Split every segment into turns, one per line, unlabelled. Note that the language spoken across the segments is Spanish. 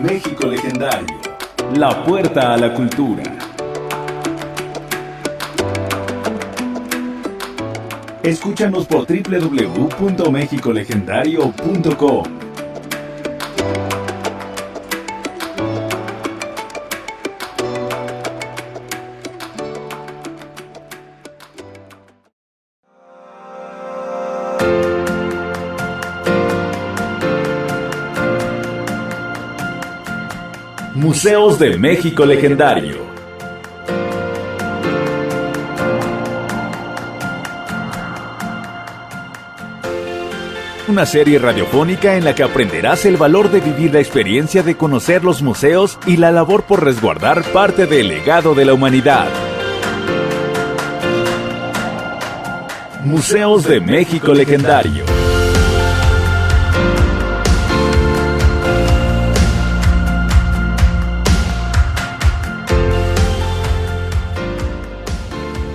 México Legendario, la puerta a la cultura. Escúchanos por www.mexicolegendario.com. Museos de México Legendario. Una serie radiofónica en la que aprenderás el valor de vivir la experiencia de conocer los museos y la labor por resguardar parte del legado de la humanidad. Museos de México Legendario.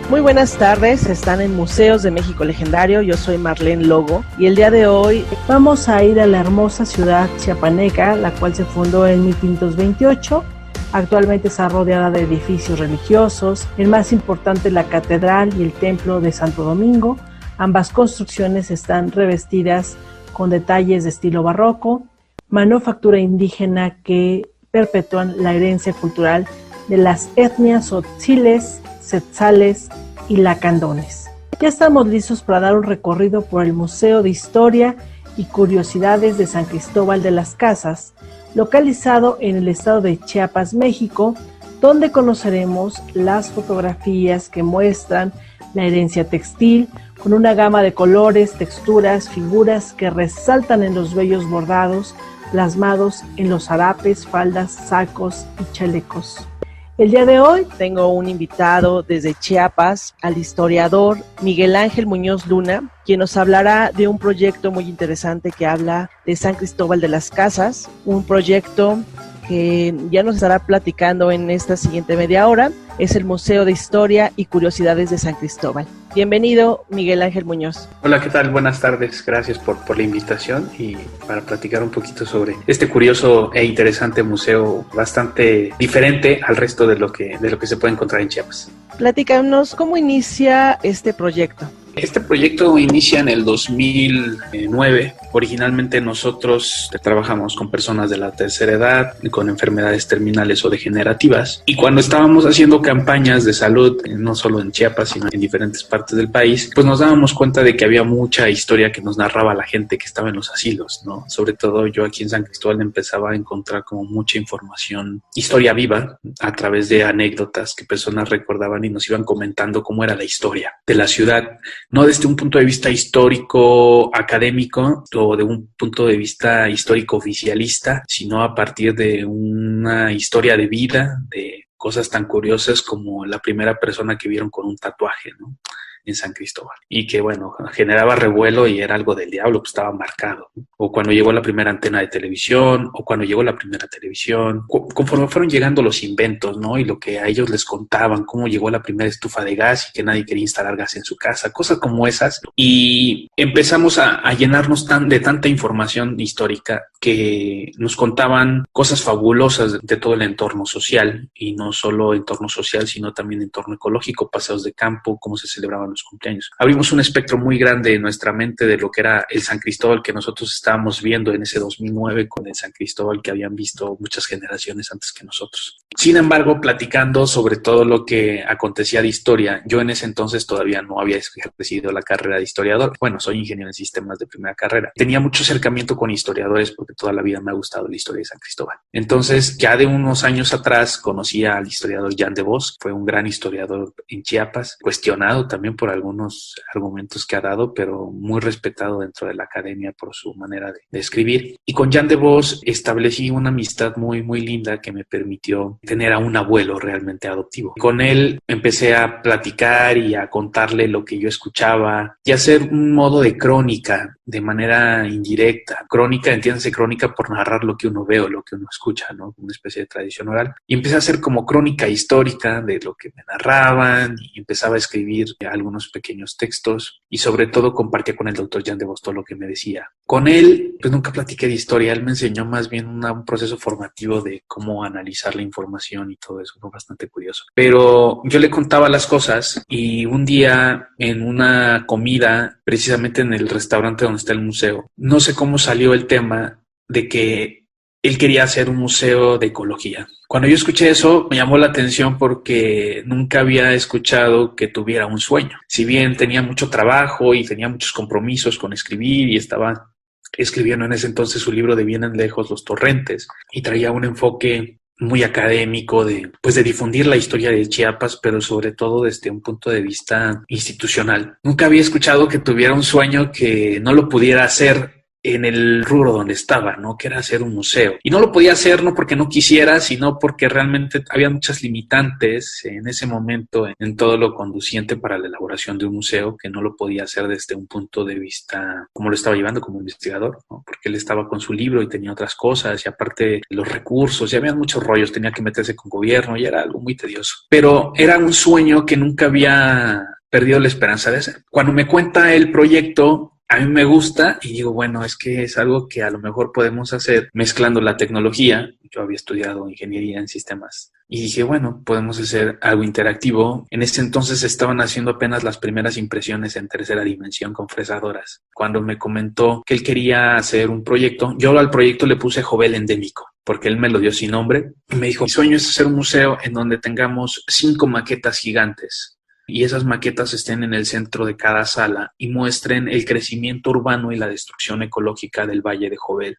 Muy buenas tardes, están en Museos de México Legendario, yo soy Marlene Logo y el día de hoy vamos a ir a la hermosa ciudad chiapaneca, la cual se fundó en 1528. Actualmente está rodeada de edificios religiosos, el más importante es la catedral y el templo de Santo Domingo. Ambas construcciones están revestidas con detalles de estilo barroco, manufactura indígena que perpetúan la herencia cultural de las etnias tzotziles, tzetzales y lacandones. Ya estamos listos para dar un recorrido por el Museo de Historia y Curiosidades de San Cristóbal de las Casas, localizado en el estado de Chiapas, México, donde conoceremos las fotografías que muestran la herencia textil con una gama de colores, texturas, figuras que resaltan en los bellos bordados plasmados en los harapes, faldas, sacos y chalecos. El día de hoy tengo un invitado desde Chiapas, al historiador Miguel Ángel Muñoz Luna, quien nos hablará de un proyecto muy interesante que habla de San Cristóbal de las Casas, un proyecto que ya nos estará platicando en esta siguiente media hora. Es el Museo de Historia y Curiosidades de San Cristóbal. Bienvenido, Miguel Ángel Muñoz.
Hola, ¿qué tal? Buenas tardes. Gracias por la invitación y para platicar un poquito sobre este curioso e interesante museo, bastante diferente al resto de lo que se puede encontrar en Chiapas.
Platícanos, ¿cómo inicia este proyecto?
Este proyecto inicia en el 2009. Originalmente nosotros trabajamos con personas de la tercera edad, con enfermedades terminales o degenerativas. Y cuando estábamos haciendo campañas de salud, no solo en Chiapas, sino en diferentes partes del país, pues nos dábamos cuenta de que había mucha historia que nos narraba la gente que estaba en los asilos, ¿no? Sobre todo yo aquí en San Cristóbal empezaba a encontrar como mucha información, historia viva, a través de anécdotas que personas recordaban y nos iban comentando cómo era la historia de la ciudad. No desde un punto de vista histórico académico o de un punto de vista histórico oficialista, sino a partir de una historia de vida, de cosas tan curiosas como la primera persona que vieron con un tatuaje, ¿no?, en San Cristóbal, y que bueno, generaba revuelo y era algo del diablo, pues estaba marcado, ¿no? O cuando llegó la primera antena de televisión, o cuando llegó la primera televisión, conforme fueron llegando los inventos, ¿no?, y lo que a ellos les contaban, cómo llegó la primera estufa de gas y que nadie quería instalar gas en su casa, cosas como esas, y empezamos a llenarnos de tanta información histórica que nos contaban cosas fabulosas de todo el entorno social, y no solo entorno social, sino también entorno ecológico, paseos de campo, cómo se celebraban los cumpleaños. Abrimos un espectro muy grande en nuestra mente de lo que era el San Cristóbal que nosotros estábamos viendo en ese 2009 con el San Cristóbal que habían visto muchas generaciones antes que nosotros. Sin embargo, platicando sobre todo lo que acontecía de historia, yo en ese entonces todavía no había ejercido la carrera de historiador. Bueno, soy ingeniero en sistemas de primera carrera. Tenía mucho acercamiento con historiadores porque toda la vida me ha gustado la historia de San Cristóbal. Entonces, ya de unos años atrás conocí al historiador Jan de Vos. Fue un gran historiador en Chiapas, cuestionado también por algunos argumentos que ha dado, pero muy respetado dentro de la academia por su manera de escribir. Y con Jan de Vos establecí una amistad muy, muy linda que me permitió tener a un abuelo realmente adoptivo. Con él empecé a platicar y a contarle lo que yo escuchaba y hacer un modo de crónica de manera indirecta. Crónica, entiéndase crónica por narrar lo que uno ve o lo que uno escucha, ¿no? Una especie de tradición oral. Y empecé a hacer como crónica histórica de lo que me narraban y empezaba a escribir algunos algunos pequeños textos y sobre todo compartía con el doctor Jan de Bos todo lo que me decía. Con él, pues nunca platiqué de historia, él me enseñó más bien un proceso formativo de cómo analizar la información y todo eso, fue bastante curioso. Pero yo le contaba las cosas y un día en una comida, precisamente en el restaurante donde está el museo, no sé cómo salió el tema de que él quería hacer un museo de ecología. Cuando yo escuché eso, me llamó la atención porque nunca había escuchado que tuviera un sueño. Si bien tenía mucho trabajo y tenía muchos compromisos con escribir y estaba escribiendo en ese entonces su libro de Vienen lejos los torrentes y traía un enfoque muy académico de difundir la historia de Chiapas, pero sobre todo desde un punto de vista institucional. Nunca había escuchado que tuviera un sueño que no lo pudiera hacer en el rubro donde estaba, ¿no? Que era hacer un museo. Y no lo podía hacer no porque no quisiera, sino porque realmente había muchas limitantes en ese momento en todo lo conduciente para la elaboración de un museo, que no lo podía hacer desde un punto de vista como lo estaba llevando como investigador, ¿no? Porque él estaba con su libro y tenía otras cosas, y aparte los recursos, y había muchos rollos, tenía que meterse con gobierno y era algo muy tedioso. Pero era un sueño que nunca había perdido la esperanza de hacer. Cuando me cuenta el proyecto, a mí me gusta y digo, bueno, es que es algo que a lo mejor podemos hacer mezclando la tecnología. Yo había estudiado ingeniería en sistemas y dije, bueno, podemos hacer algo interactivo. En ese entonces estaban haciendo apenas las primeras impresiones en tercera dimensión con fresadoras. Cuando me comentó que él quería hacer un proyecto, yo al proyecto le puse Jovel Endémico, porque él me lo dio sin nombre. Y me dijo, mi sueño es hacer un museo en donde tengamos 5 maquetas gigantes. Y esas maquetas estén en el centro de cada sala y muestren el crecimiento urbano y la destrucción ecológica del Valle de Jovel,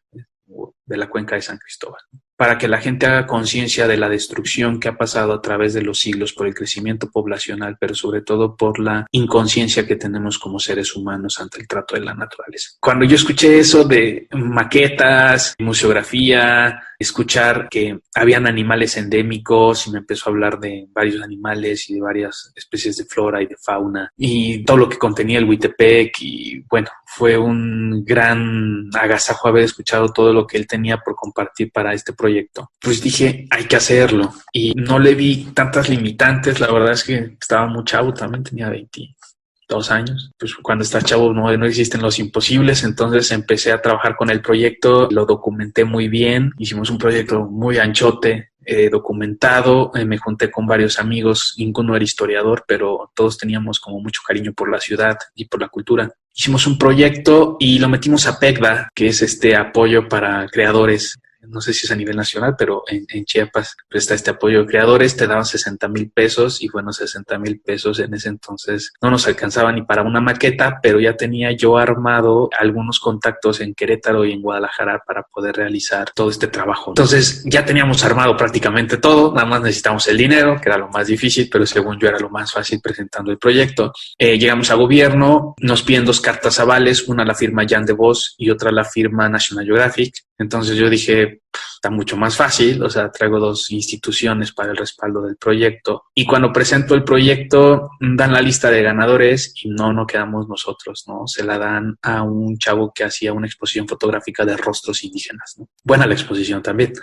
de la cuenca de San Cristóbal, para que la gente haga conciencia de la destrucción que ha pasado a través de los siglos por el crecimiento poblacional, pero sobre todo por la inconsciencia que tenemos como seres humanos ante el trato de la naturaleza. Cuando yo escuché eso de maquetas, museografía, escuchar que habían animales endémicos y me empezó a hablar de varios animales y de varias especies de flora y de fauna y todo lo que contenía el Huitepec, y bueno, fue un gran agasajo haber escuchado todo lo que él tenía por compartir para este proyecto. Pues dije, hay que hacerlo, y no le vi tantas limitantes. La verdad es que estaba muy chavo, también tenía 22 años. Pues cuando estás chavo no existen los imposibles, entonces empecé a trabajar con el proyecto, lo documenté muy bien, hicimos un proyecto muy anchote, documentado, me junté con varios amigos, ninguno era historiador, pero todos teníamos como mucho cariño por la ciudad y por la cultura. Hicimos un proyecto y lo metimos a PECDA, que es este apoyo para creadores. No sé si es a nivel nacional, pero en Chiapas está este apoyo de creadores, te daban 60,000 pesos y bueno, 60,000 pesos en ese entonces no nos alcanzaba ni para una maqueta, pero ya tenía yo armado algunos contactos en Querétaro y en Guadalajara para poder realizar todo este trabajo. Entonces ya teníamos armado prácticamente todo, nada más necesitamos el dinero, que era lo más difícil, pero según yo era lo más fácil presentando el proyecto. Llegamos a gobierno, nos piden 2 cartas avales, una la firma Jan de Bos y otra la firma National Geographic. Entonces yo dije, está mucho más fácil, o sea, traigo 2 instituciones para el respaldo del proyecto. Y cuando presento el proyecto, dan la lista de ganadores y no quedamos nosotros, ¿no? Se la dan a un chavo que hacía una exposición fotográfica de rostros indígenas, ¿no? Buena la exposición también.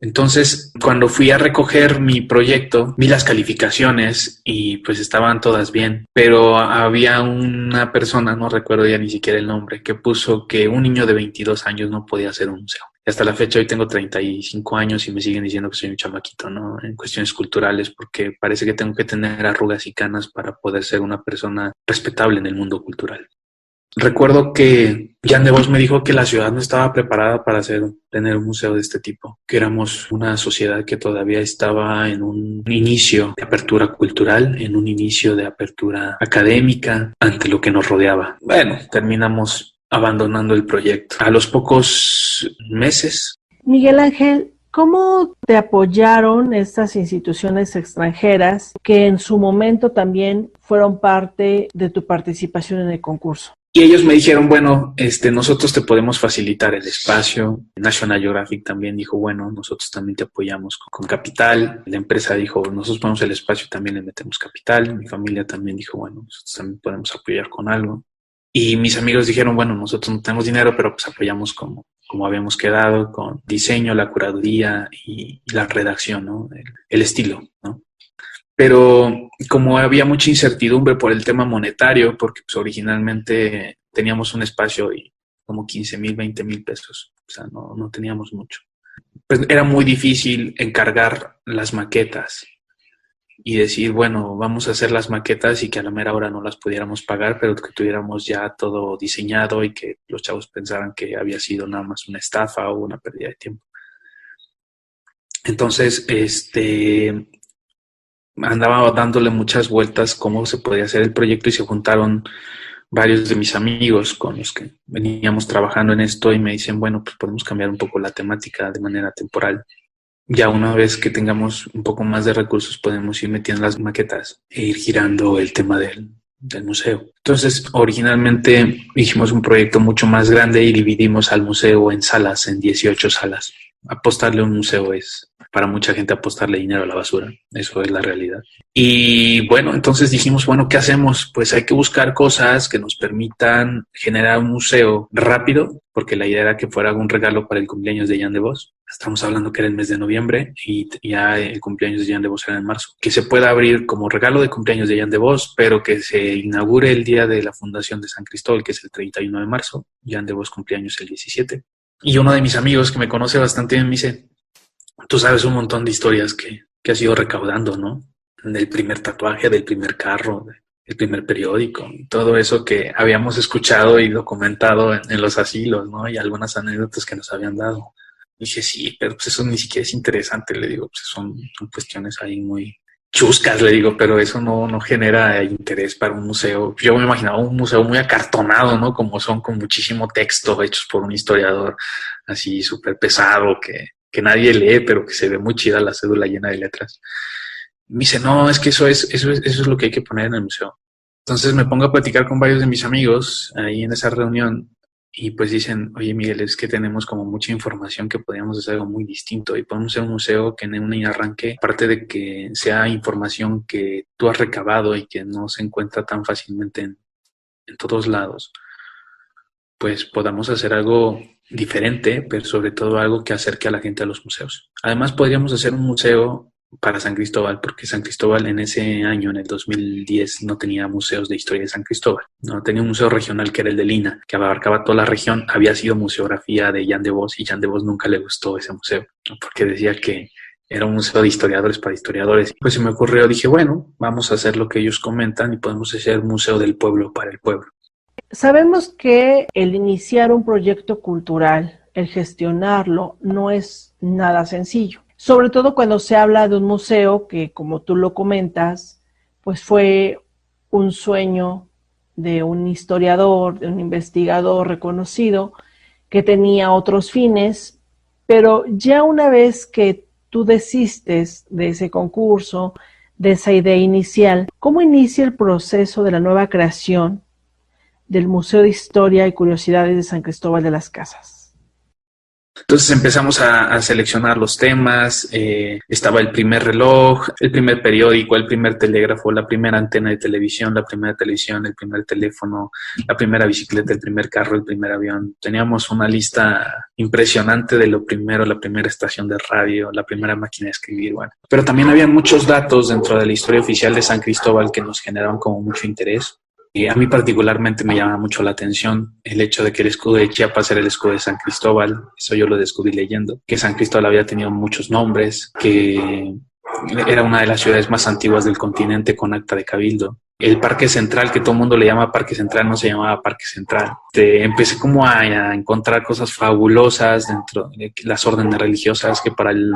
Entonces, cuando fui a recoger mi proyecto, vi las calificaciones y pues estaban todas bien, pero había una persona, no recuerdo ya ni siquiera el nombre, que puso que un niño de 22 años no podía hacer un museo. Y hasta la fecha hoy tengo 35 años y me siguen diciendo que soy un chamaquito, ¿no? En cuestiones culturales, porque parece que tengo que tener arrugas y canas para poder ser una persona respetable en el mundo cultural. Recuerdo que Jan de Bos me dijo que la ciudad no estaba preparada para tener un museo de este tipo, que éramos una sociedad que todavía estaba en un inicio de apertura cultural, en un inicio de apertura académica ante lo que nos rodeaba. Bueno, terminamos abandonando el proyecto. A los pocos meses.
Miguel Ángel, ¿cómo te apoyaron estas instituciones extranjeras que en su momento también fueron parte de tu participación en el concurso?
Y ellos me dijeron, bueno, nosotros te podemos facilitar el espacio. National Geographic también dijo, bueno, nosotros también te apoyamos con capital. La empresa dijo, nosotros ponemos el espacio y también le metemos capital. Mi familia también dijo, bueno, nosotros también podemos apoyar con algo. Y mis amigos dijeron, bueno, nosotros no tenemos dinero, pero pues apoyamos como habíamos quedado, con diseño, la curaduría y la redacción, ¿no? El estilo, ¿no? Pero como había mucha incertidumbre por el tema monetario, porque pues, originalmente teníamos un espacio y como 15,000, 20,000 pesos, o sea, no teníamos mucho. Pues era muy difícil encargar las maquetas y decir, bueno, vamos a hacer las maquetas y que a la mera hora no las pudiéramos pagar, pero que tuviéramos ya todo diseñado y que los chavos pensaran que había sido nada más una estafa o una pérdida de tiempo. Entonces, andaba dándole muchas vueltas cómo se podía hacer el proyecto y se juntaron varios de mis amigos con los que veníamos trabajando en esto y me dicen, bueno, pues podemos cambiar un poco la temática de manera temporal. Ya una vez que tengamos un poco más de recursos podemos ir metiendo las maquetas e ir girando el tema del museo. Entonces, originalmente hicimos un proyecto mucho más grande y dividimos al museo en salas, en 18 salas. Apostarle a un museo es, para mucha gente, apostarle dinero a la basura. Eso es la realidad. Y bueno, entonces dijimos, bueno, ¿qué hacemos? Pues hay que buscar cosas que nos permitan generar un museo rápido, porque la idea era que fuera un regalo para el cumpleaños de Jan de Vos. Estamos hablando que era el mes de noviembre y ya el cumpleaños de Jan de Vos era en marzo. Que se pueda abrir como regalo de cumpleaños de Jan de Vos, pero que se inaugure el día de la fundación de San Cristóbal, que es el 31 de marzo. Jan de Vos cumpleaños el 17. Y uno de mis amigos que me conoce bastante bien me dice, tú sabes un montón de historias que has ido recaudando, ¿no? Del primer tatuaje, del primer carro, del primer periódico, todo eso que habíamos escuchado y documentado en los asilos, ¿no? Y algunas anécdotas que nos habían dado. Y dije, sí, pero pues eso ni siquiera es interesante, le digo, pues son cuestiones ahí muy chuscas, le digo, pero eso no genera interés para un museo. Yo me imaginaba un museo muy acartonado, ¿no? Como son, con muchísimo texto hechos por un historiador así súper pesado que nadie lee, pero que se ve muy chida la cédula llena de letras. Me dice, no, es que eso es lo que hay que poner en el museo. Entonces me pongo a platicar con varios de mis amigos ahí en esa reunión y pues dicen, oye Miguel, es que tenemos como mucha información que podríamos hacer algo muy distinto y podemos hacer un museo que en un arranque, aparte de que sea información que tú has recabado y que no se encuentra tan fácilmente en todos lados, pues podamos hacer algo diferente, pero sobre todo algo que acerque a la gente a los museos. Además podríamos hacer un museo para San Cristóbal, porque San Cristóbal en ese año, en el 2010, no tenía museos de historia de San Cristóbal. No tenía un museo regional que era el de Lina, que abarcaba toda la región. Había sido museografía de Jan de Vos y Jan de Vos nunca le gustó ese museo, ¿no? Porque decía que era un museo de historiadores para historiadores. Pues se me ocurrió, dije, bueno, vamos a hacer lo que ellos comentan y podemos hacer un museo del pueblo para el pueblo.
Sabemos que el iniciar un proyecto cultural, el gestionarlo, no es nada sencillo. Sobre todo cuando se habla de un museo que, como tú lo comentas, pues fue un sueño de un historiador, de un investigador reconocido, que tenía otros fines, pero ya una vez que tú desistes de ese concurso, de esa idea inicial, ¿cómo inicia el proceso de la nueva creación del Museo de Historia y Curiosidades de San Cristóbal de las Casas?
Entonces empezamos a seleccionar los temas, estaba el primer reloj, el primer periódico, el primer telégrafo, la primera antena de televisión, la primera televisión, el primer teléfono, la primera bicicleta, el primer carro, el primer avión. Teníamos una lista impresionante de lo primero, la primera estación de radio, la primera máquina de escribir, bueno. Pero también había muchos datos dentro de la historia oficial de San Cristóbal que nos generaban como mucho interés. Y a mí particularmente me llama mucho la atención el hecho de que el escudo de Chiapas era el escudo de San Cristóbal. Eso yo lo descubrí leyendo. Que San Cristóbal había tenido muchos nombres, que era una de las ciudades más antiguas del continente con acta de cabildo. El Parque Central, que todo el mundo le llama Parque Central, no se llamaba Parque Central. Empecé como a encontrar cosas fabulosas dentro de las órdenes religiosas, que para el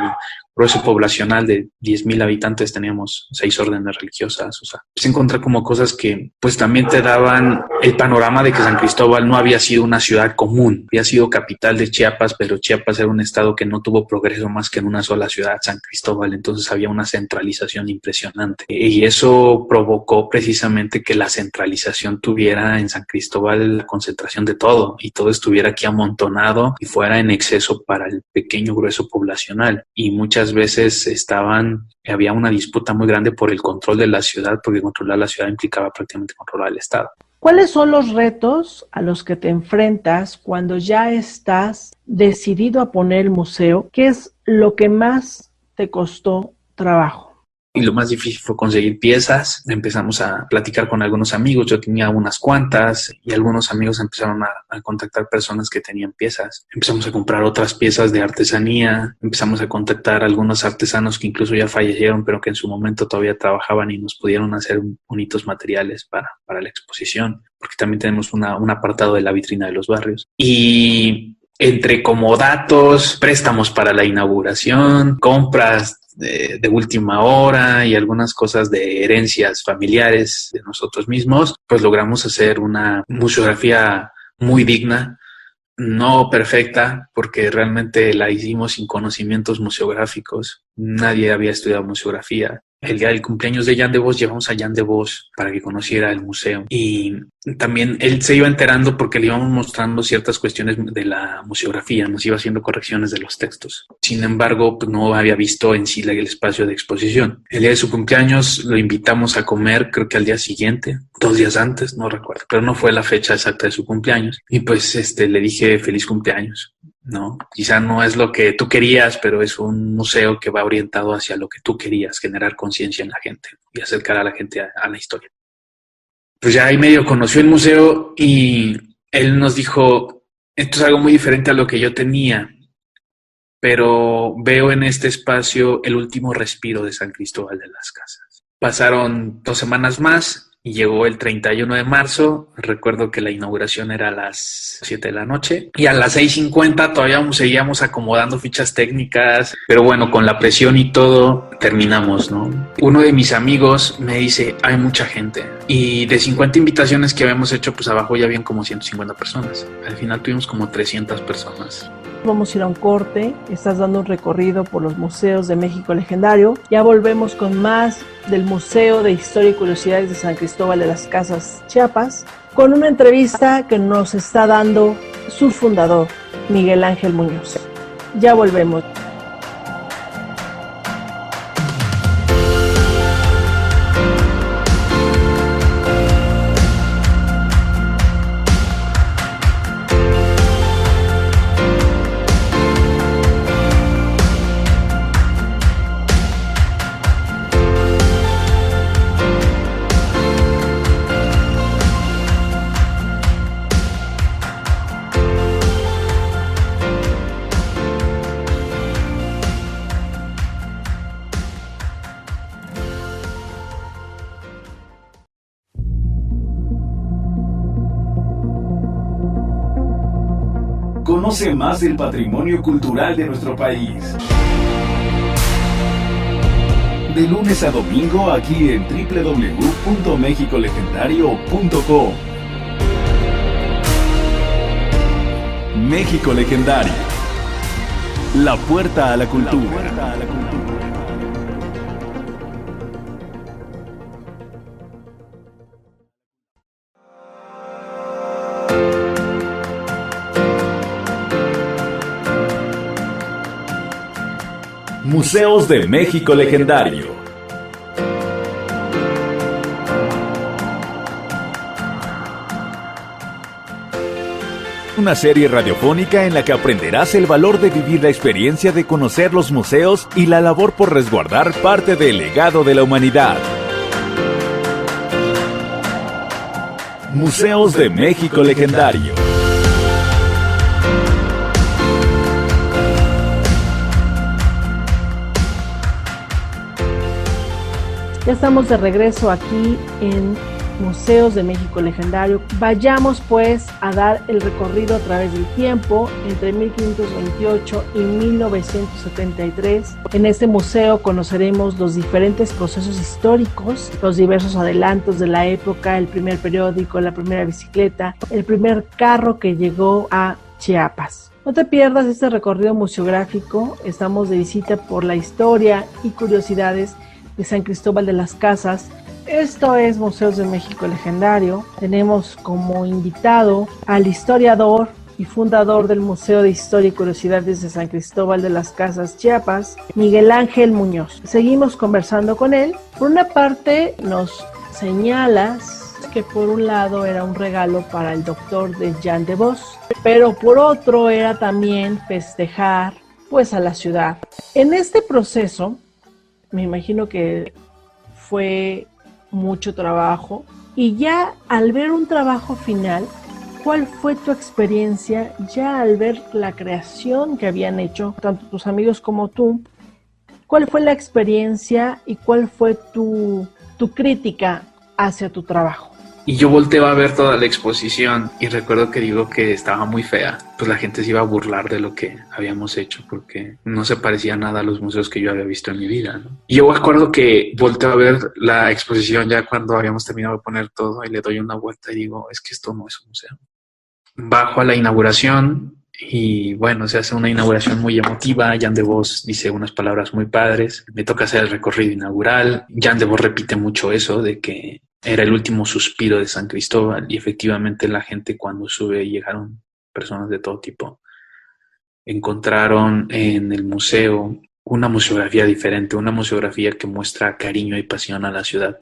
grueso poblacional de 10,000 habitantes teníamos 6 órdenes religiosas. O sea, empecé a encontrar como cosas que pues también te daban el panorama de que San Cristóbal no había sido una ciudad común. Había sido capital de Chiapas, pero Chiapas era un estado que no tuvo progreso más que en una sola ciudad, San Cristóbal. Entonces había una centralización impresionante. Y eso provocó precisamente que la centralización tuviera en San Cristóbal la concentración de todo y todo estuviera aquí amontonado y fuera en exceso para el pequeño grueso poblacional. Y muchas veces había una disputa muy grande por el control de la ciudad, porque controlar la ciudad implicaba prácticamente controlar el Estado.
¿Cuáles son los retos a los que te enfrentas cuando ya estás decidido a poner el museo? ¿Qué es lo que más te costó trabajo?
y lo más difícil fue conseguir piezas. Empezamos a platicar con algunos amigos, yo tenía unas cuantas y algunos amigos empezaron a contactar personas que tenían piezas. Empezamos a comprar otras piezas de artesanía, empezamos a contactar a algunos artesanos que incluso ya fallecieron, pero que en su momento todavía trabajaban y nos pudieron hacer bonitos materiales para la exposición, porque también tenemos un apartado de la vitrina de los barrios. Y entre comodatos, préstamos para la inauguración, compras de última hora y algunas cosas de herencias familiares de nosotros mismos, pues logramos hacer una museografía muy digna, no perfecta, porque realmente la hicimos sin conocimientos museográficos. Nadie había estudiado museografía. El día del cumpleaños de Jan de Vos llevamos a Jan de Vos para que conociera el museo. Y también él se iba enterando porque le íbamos mostrando ciertas cuestiones de la museografía, nos iba haciendo correcciones de los textos. Sin embargo, pues no había visto en sí el espacio de exposición. El día de su cumpleaños lo invitamos a comer, creo que al día siguiente, 2 días antes, no recuerdo, pero no fue la fecha exacta de su cumpleaños. Y pues le dije feliz cumpleaños. No, quizá no es lo que tú querías, pero es un museo que va orientado hacia lo que tú querías, generar conciencia en la gente y acercar a la gente a la historia. Pues ya ahí medio conoció el museo y él nos dijo, esto es algo muy diferente a lo que yo tenía, pero veo en este espacio el último respiro de San Cristóbal de las Casas. Pasaron 2 semanas más y llegó el 31 de marzo. Recuerdo que la inauguración era a las 7 de la noche y a las 6:50 todavía seguíamos acomodando fichas técnicas, pero bueno, con la presión y todo terminamos, ¿no? Uno de mis amigos me dice, hay mucha gente, y de 50 invitaciones que habíamos hecho, pues abajo ya habían como 150 personas. Al final tuvimos como 300 personas.
Vamos a ir a un corte, estás dando un recorrido por los museos de México legendario. Ya volvemos con más del Museo de Historia y Curiosidades de San Cristóbal de las Casas, Chiapas, con una entrevista que nos está dando su fundador, Miguel Ángel Muñoz. Ya volvemos.
Conoce más del patrimonio cultural de nuestro país. De lunes a domingo aquí en www.mexicolegendario.com. México Legendario. La puerta a la cultura. Museos de México Legendario. Una serie radiofónica en la que aprenderás el valor de vivir la experiencia de conocer los museos y la labor por resguardar parte del legado de la humanidad. Museos de México Legendario.
Ya estamos de regreso aquí en Museos de México Legendario. Vayamos pues a dar el recorrido a través del tiempo entre 1528 y 1973. En este museo conoceremos los diferentes procesos históricos, los diversos adelantos de la época, el primer periódico, la primera bicicleta, el primer carro que llegó a Chiapas. No te pierdas este recorrido museográfico. Estamos de visita por la historia y curiosidades de San Cristóbal de las Casas. Esto es Museos de México Legendario. Tenemos como invitado al historiador y fundador del Museo de Historia y Curiosidades de San Cristóbal de las Casas, Chiapas, Miguel Ángel Muñoz. Seguimos conversando con él. Por una parte nos señalas que por un lado era un regalo para el doctor de Jan de Vos, pero por otro era también festejar pues a la ciudad. En este proceso me imagino que fue mucho trabajo. Y ya al ver un trabajo final, ¿cuál fue tu experiencia ya al ver la creación que habían hecho tanto tus amigos como tú? ¿Cuál fue la experiencia y cuál fue tu crítica hacia tu trabajo?
Y yo volteo a ver toda la exposición y recuerdo que digo que estaba muy fea. Pues la gente se iba a burlar de lo que habíamos hecho porque no se parecía nada a los museos que yo había visto en mi vida, ¿no? Y yo me acuerdo que volteo a ver la exposición ya cuando habíamos terminado de poner todo y le doy una vuelta y digo, es que esto no es un museo. Bajo a la inauguración y bueno, se hace una inauguración muy emotiva. Jan de Vos dice unas palabras muy padres. Me toca hacer el recorrido inaugural. Jan de Vos repite mucho eso de que era el último suspiro de San Cristóbal y efectivamente la gente cuando sube llegaron personas de todo tipo. Encontraron en el museo una museografía diferente, una museografía que muestra cariño y pasión a la ciudad,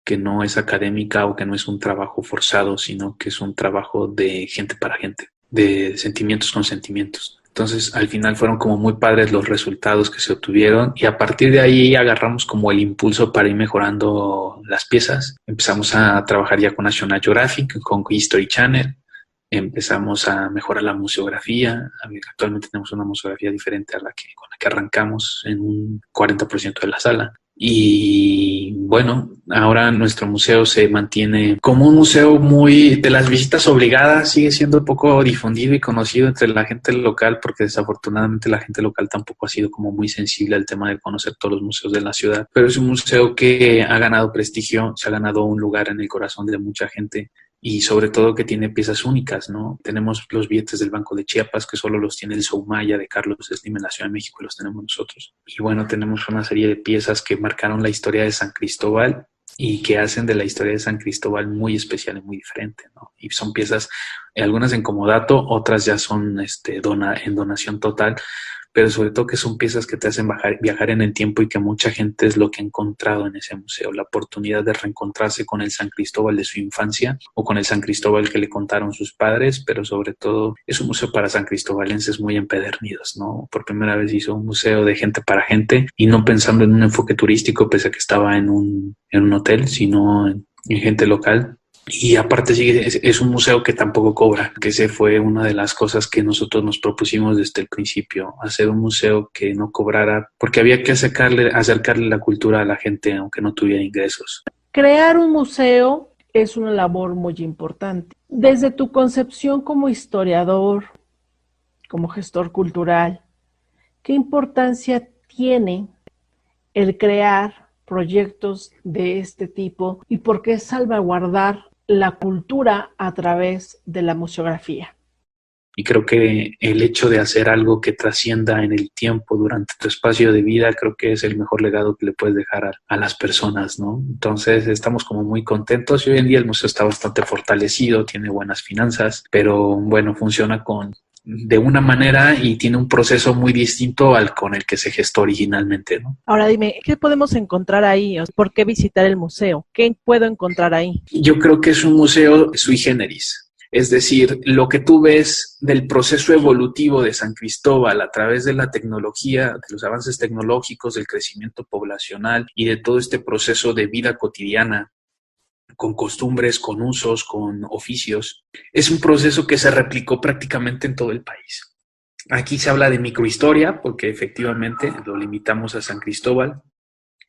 que no es académica o que no es un trabajo forzado, sino que es un trabajo de gente para gente, de sentimientos con sentimientos. Entonces, al final fueron como muy padres los resultados que se obtuvieron y a partir de ahí agarramos como el impulso para ir mejorando las piezas. Empezamos a trabajar ya con National Geographic, con History Channel, empezamos a mejorar la museografía. Actualmente tenemos una museografía diferente con la que arrancamos en un 40% de la sala. Y bueno, ahora nuestro museo se mantiene como un museo muy de las visitas obligadas, sigue siendo poco difundido y conocido entre la gente local porque desafortunadamente la gente local tampoco ha sido como muy sensible al tema de conocer todos los museos de la ciudad, pero es un museo que ha ganado prestigio, se ha ganado un lugar en el corazón de mucha gente. Y sobre todo que tiene piezas únicas, ¿no? Tenemos los billetes del Banco de Chiapas, que solo los tiene el Soumaya de Carlos Slim en la Ciudad de México y los tenemos nosotros. Y bueno, tenemos una serie de piezas que marcaron la historia de San Cristóbal y que hacen de la historia de San Cristóbal muy especial y muy diferente, ¿no? Y son piezas, algunas en comodato, otras ya son en donación total, pero sobre todo que son piezas que te hacen viajar en el tiempo y que mucha gente es lo que ha encontrado en ese museo, la oportunidad de reencontrarse con el San Cristóbal de su infancia o con el San Cristóbal que le contaron sus padres, pero sobre todo es un museo para san cristóbalenses muy empedernidos, ¿no? Por primera vez hizo un museo de gente para gente y no pensando en un enfoque turístico, pese a que estaba en un hotel, sino en gente local. Y aparte es un museo que tampoco cobra, que ese fue una de las cosas que nosotros nos propusimos desde el principio, hacer un museo que no cobrara, porque había que acercarle la cultura a la gente aunque no tuviera ingresos.
Crear un museo es una labor muy importante. Desde tu concepción como historiador, como gestor cultural, ¿qué importancia tiene el crear proyectos de este tipo y por qué salvaguardar la cultura a través de la museografía?
Y creo que el hecho de hacer algo que trascienda en el tiempo durante tu espacio de vida, creo que es el mejor legado que le puedes dejar a las personas, ¿no? Entonces estamos como muy contentos y hoy en día el museo está bastante fortalecido, tiene buenas finanzas, pero bueno, funciona de una manera y tiene un proceso muy distinto al con el que se gestó originalmente, ¿no?
Ahora dime, ¿qué podemos encontrar ahí? ¿Por qué visitar el museo? ¿Qué puedo encontrar ahí?
Yo creo que es un museo sui generis. Es decir, lo que tú ves del proceso evolutivo de San Cristóbal a través de la tecnología, de los avances tecnológicos, del crecimiento poblacional y de todo este proceso de vida cotidiana, con costumbres, con usos, con oficios, es un proceso que se replicó prácticamente en todo el país. Aquí se habla de microhistoria, porque efectivamente lo limitamos a San Cristóbal,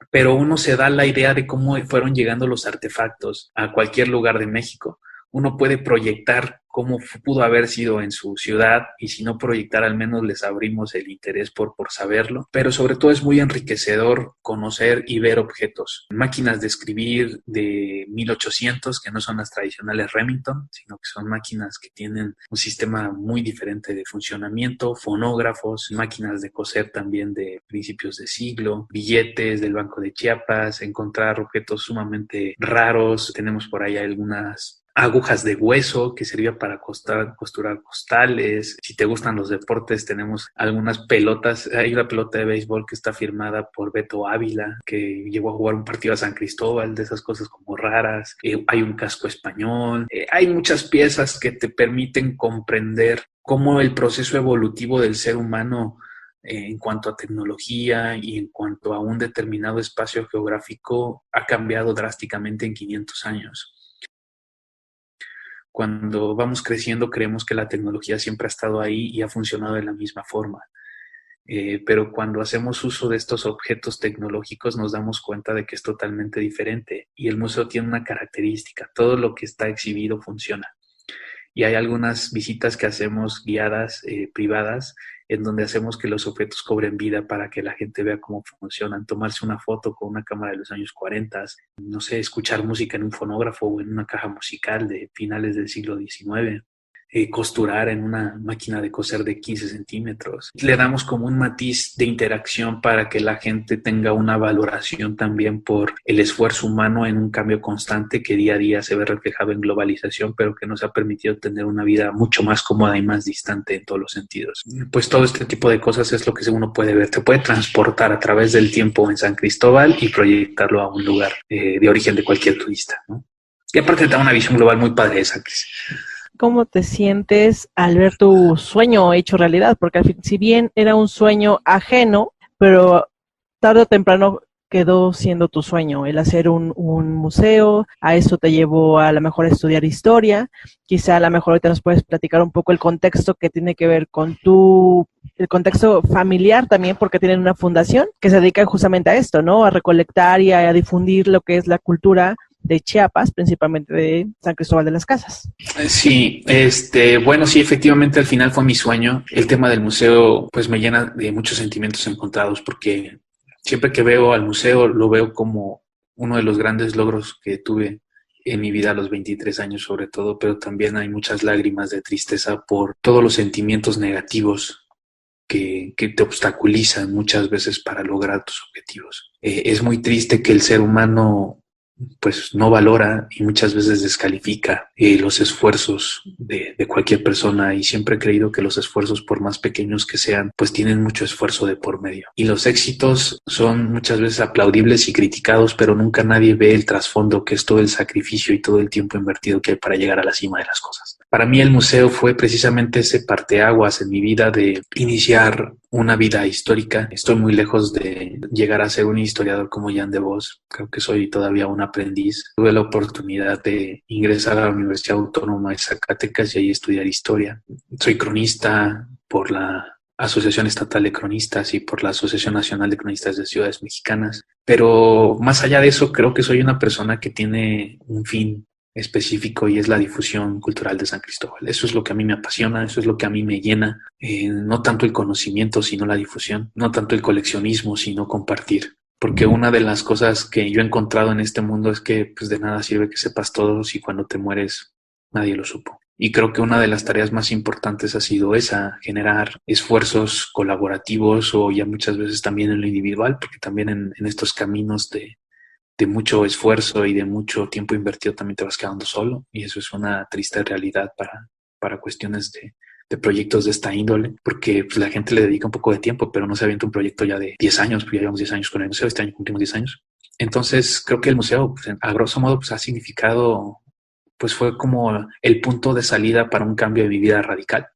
pero uno se da la idea de cómo fueron llegando los artefactos a cualquier lugar de México. Uno puede proyectar cómo pudo haber sido en su ciudad y si no proyectar al menos les abrimos el interés por saberlo, pero sobre todo es muy enriquecedor conocer y ver objetos, máquinas de escribir de 1800 que no son las tradicionales Remington, sino que son máquinas que tienen un sistema muy diferente de funcionamiento, fonógrafos, máquinas de coser también de principios de siglo, billetes del Banco de Chiapas, encontrar objetos sumamente raros, tenemos por ahí algunas agujas de hueso que servía para costurar costales. Si te gustan los deportes, tenemos algunas pelotas. Hay una pelota de béisbol que está firmada por Beto Ávila, que llegó a jugar un partido a San Cristóbal, de esas cosas como raras. Hay un casco español. Hay muchas piezas que te permiten comprender cómo el proceso evolutivo del ser humano en cuanto a tecnología y en cuanto a un determinado espacio geográfico ha cambiado drásticamente en 500 años. Cuando vamos creciendo creemos que la tecnología siempre ha estado ahí y ha funcionado de la misma forma. Pero cuando hacemos uso de estos objetos tecnológicos nos damos cuenta de que es totalmente diferente y el museo tiene una característica: todo lo que está exhibido funciona. Y hay algunas visitas que hacemos guiadas, privadas, en donde hacemos que los objetos cobren vida para que la gente vea cómo funcionan. Tomarse una foto con una cámara de los años 40, no sé, escuchar música en un fonógrafo o en una caja musical de finales del siglo XIX. Costurar en una máquina de coser de 15 centímetros. Le damos como un matiz de interacción para que la gente tenga una valoración también por el esfuerzo humano en un cambio constante que día a día se ve reflejado en globalización, pero que nos ha permitido tener una vida mucho más cómoda y más distante en todos los sentidos. Pues todo este tipo de cosas es lo que uno puede ver. Te puede transportar a través del tiempo en San Cristóbal y proyectarlo a un lugar de origen de cualquier turista, ¿no? Y aparte te da una visión global muy padre de San Cristóbal.
¿Cómo te sientes al ver tu sueño hecho realidad? Porque al fin, si bien era un sueño ajeno, pero tarde o temprano quedó siendo tu sueño, el hacer un museo. A eso te llevó a lo mejor a estudiar historia. Quizá a lo mejor ahorita nos puedes platicar un poco el contexto que tiene que ver con el contexto familiar también, porque tienen una fundación que se dedica justamente a esto, ¿no? A recolectar y a difundir lo que es la cultura de Chiapas, principalmente de San Cristóbal de las Casas.
Sí, bueno, sí, efectivamente al final fue mi sueño. El tema del museo pues me llena de muchos sentimientos encontrados, porque siempre que veo al museo lo veo como uno de los grandes logros que tuve en mi vida a los 23 años sobre todo, pero también hay muchas lágrimas de tristeza por todos los sentimientos negativos que te obstaculizan muchas veces para lograr tus objetivos. Es muy triste que el ser humano pues no valora y muchas veces descalifica los esfuerzos de cualquier persona, y siempre he creído que los esfuerzos, por más pequeños que sean, pues tienen mucho esfuerzo de por medio. Y los éxitos son muchas veces aplaudibles y criticados, pero nunca nadie ve el trasfondo, que es todo el sacrificio y todo el tiempo invertido que hay para llegar a la cima de las cosas. Para mí el museo fue precisamente ese parteaguas en mi vida de iniciar una vida histórica. Estoy muy lejos de llegar a ser un historiador como Jan de Vos. Creo que soy todavía un aprendiz. Tuve la oportunidad de ingresar a la Universidad Autónoma de Zacatecas y ahí estudiar historia. Soy cronista por la Asociación Estatal de Cronistas y por la Asociación Nacional de Cronistas de Ciudades Mexicanas. Pero más allá de eso, creo que soy una persona que tiene un fin específico, y es la difusión cultural de San Cristóbal. Eso es lo que a mí me apasiona, eso es lo que a mí me llena, no tanto el conocimiento, sino la difusión, no tanto el coleccionismo, sino compartir. Porque una de las cosas que yo he encontrado en este mundo es que pues de nada sirve que sepas todo si cuando te mueres nadie lo supo. Y creo que una de las tareas más importantes ha sido esa: generar esfuerzos colaborativos, o ya muchas veces también en lo individual, porque también en estos caminos de mucho esfuerzo y de mucho tiempo invertido también te vas quedando solo, y eso es una triste realidad para cuestiones de proyectos de esta índole, porque pues, la gente le dedica un poco de tiempo, pero no se avienta un proyecto ya de 10 años, pues ya llevamos 10 años con el museo, este año cumplimos 10 años. Entonces creo que el museo, pues, a grosso modo, pues ha significado, pues fue como el punto de salida para un cambio de mi vida radical.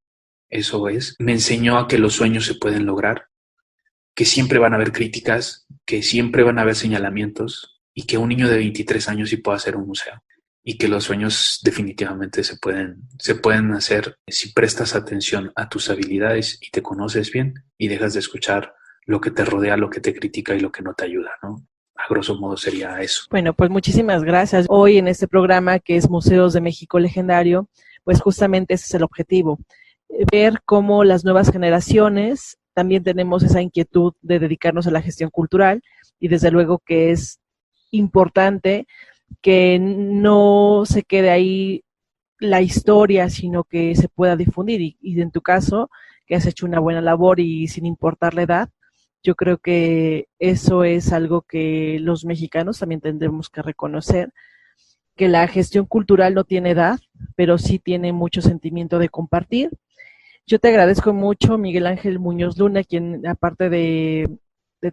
Eso es, me enseñó a que los sueños se pueden lograr, que siempre van a haber críticas, que siempre van a haber señalamientos, y que un niño de 23 años sí puede hacer un museo, y que los sueños definitivamente se pueden hacer si prestas atención a tus habilidades y te conoces bien y dejas de escuchar lo que te rodea, lo que te critica y lo que no te ayuda, ¿no? A grosso modo sería eso.
Bueno, pues muchísimas gracias. Hoy en este programa, que es Museos de México Legendario, pues justamente ese es el objetivo, ver cómo las nuevas generaciones también tenemos esa inquietud de dedicarnos a la gestión cultural, y desde luego que es importante que no se quede ahí la historia, sino que se pueda difundir, y en tu caso, que has hecho una buena labor y sin importar la edad, yo creo que eso es algo que los mexicanos también tendremos que reconocer, que la gestión cultural no tiene edad, pero sí tiene mucho sentimiento de compartir. Yo te agradezco mucho, Miguel Ángel Muñoz Luna, quien aparte de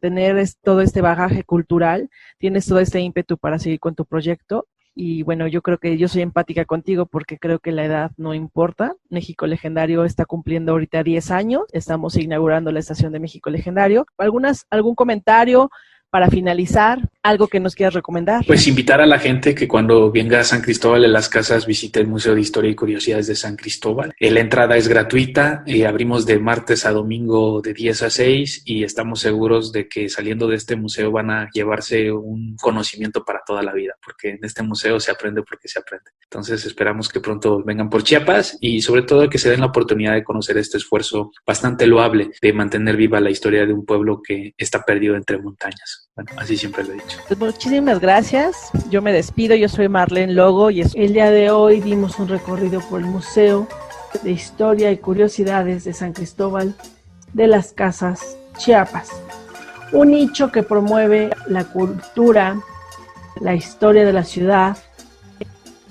tener todo este bagaje cultural, tienes todo este ímpetu para seguir con tu proyecto. Y bueno, yo creo que yo soy empática contigo porque creo que la edad no importa. México Legendario está cumpliendo ahorita 10 años. Estamos inaugurando la estación de México Legendario. ¿Algún comentario para finalizar? ¿Algo que nos quieras recomendar?
Pues invitar a la gente que cuando venga a San Cristóbal de las Casas visite el Museo de Historia y Curiosidades de San Cristóbal. La entrada es gratuita, abrimos de martes a domingo de 10 a 6 y estamos seguros de que saliendo de este museo van a llevarse un conocimiento para toda la vida, porque en este museo se aprende porque se aprende. Entonces esperamos que pronto vengan por Chiapas y sobre todo que se den la oportunidad de conocer este esfuerzo bastante loable de mantener viva la historia de un pueblo que está perdido entre montañas. Bueno, así siempre lo he dicho.
Pues muchísimas gracias. Yo me despido. Yo soy Marlene Logo y el día de hoy dimos un recorrido por el Museo de Historia y Curiosidades de San Cristóbal de las Casas, Chiapas. Un nicho que promueve la cultura, la historia de la ciudad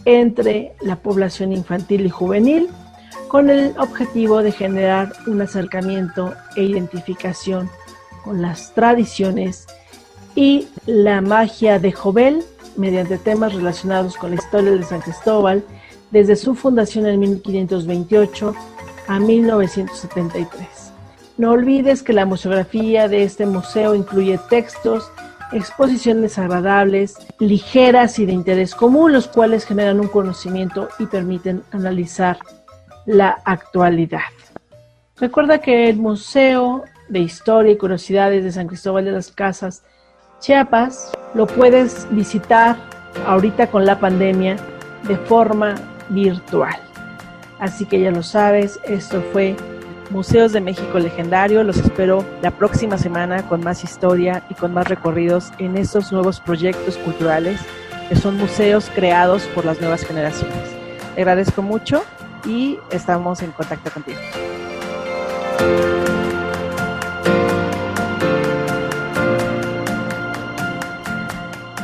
entre la población infantil y juvenil, con el objetivo de generar un acercamiento e identificación con las tradiciones y la magia de Jovel mediante temas relacionados con la historia de San Cristóbal desde su fundación en 1528 a 1973. No olvides que la museografía de este museo incluye textos, exposiciones agradables, ligeras y de interés común, los cuales generan un conocimiento y permiten analizar la actualidad. Recuerda que el Museo de Historia y Curiosidades de San Cristóbal de las Casas, Chiapas, lo puedes visitar ahorita con la pandemia de forma virtual. Así que ya lo sabes, esto fue Museos de México Legendario. Los espero la próxima semana con más historia y con más recorridos en estos nuevos proyectos culturales que son museos creados por las nuevas generaciones. Te agradezco mucho y estamos en contacto contigo.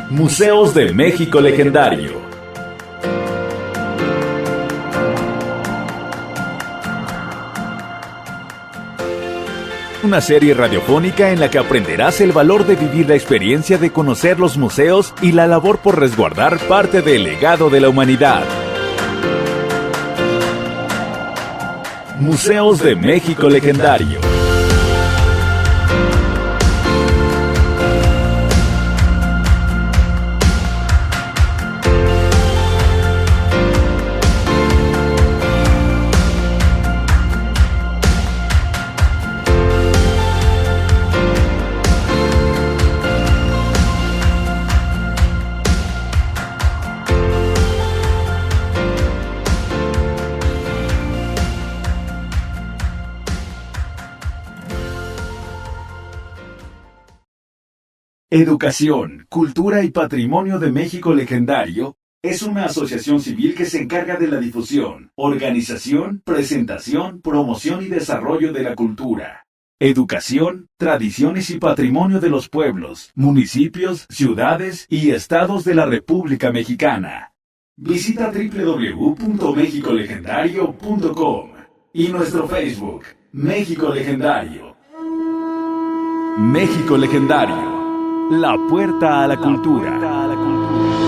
Museos de México Legendario. Una serie radiofónica en la que aprenderás el valor de vivir la experiencia de conocer los museos y la labor por resguardar parte del legado de la humanidad. Museos de México Legendario. Educación, Cultura y Patrimonio de México Legendario es una asociación civil que se encarga de la difusión, organización, presentación, promoción y desarrollo de la cultura, educación, tradiciones y patrimonio de los pueblos, municipios, ciudades y estados de la República Mexicana. Visita www.mexicolegendario.com y nuestro Facebook, México Legendario. México Legendario. La puerta a la cultura.